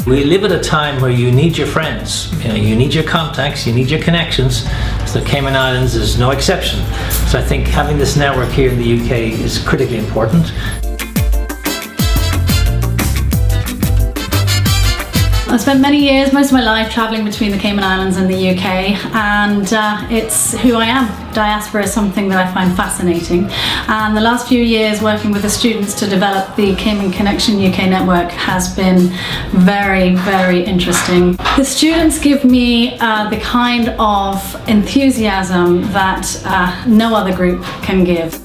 We live at a time where you need your friends, you need your contacts, you need your connections. So the Cayman Islands is no exception. So I think having this network here in the UK is critically important. I spent many years, most of my life, travelling between the Cayman Islands and the UK, and it's who I am. Diaspora is something that I find fascinating, and the last few years working with the students to develop the Cayman Connection UK network has been very, very interesting. The students give me the kind of enthusiasm that no other group can give.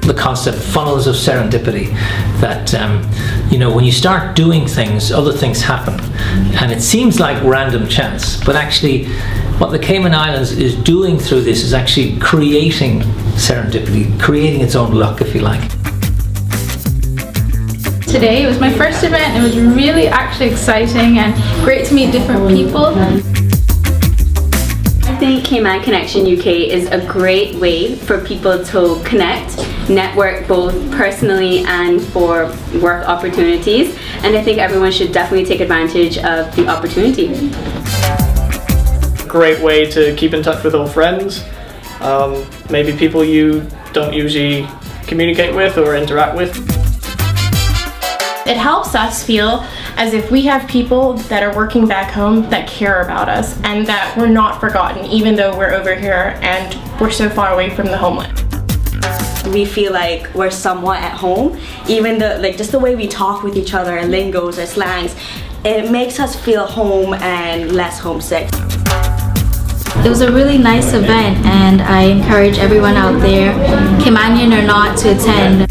The concept funnels of serendipity, that when you start doing things, other things happen, and it seems like random chance, but actually what the Cayman Islands is doing through this is actually creating serendipity, creating its own luck, if you like. Today it was my first event. It was really actually exciting and great to meet different people. I think Cayman Connection UK is a great way for people to connect, network both personally and for work opportunities, and I think everyone should definitely take advantage of the opportunity. Great way to keep in touch with old friends, maybe people you don't usually communicate with or interact with. It helps us feel as if we have people that are working back home that care about us and that we're not forgotten, even though we're over here and we're so far away from the homeland. We feel like we're somewhat at home, even just the way we talk with each other, our lingos, our slangs, it makes us feel home and less homesick. It was a really nice event, and I encourage everyone out there, Caymanian or not, to attend.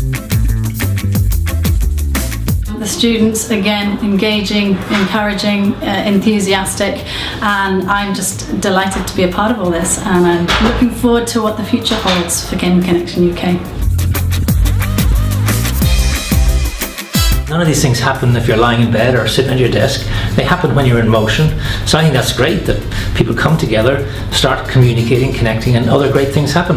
The students, again, engaging, encouraging, enthusiastic, and I'm just delighted to be a part of all this, and I'm looking forward to what the future holds for Cayman Connection UK. None of these things happen if you're lying in bed or sitting at your desk. They happen when you're in motion. So I think that's great that people come together, start communicating, connecting, and other great things happen.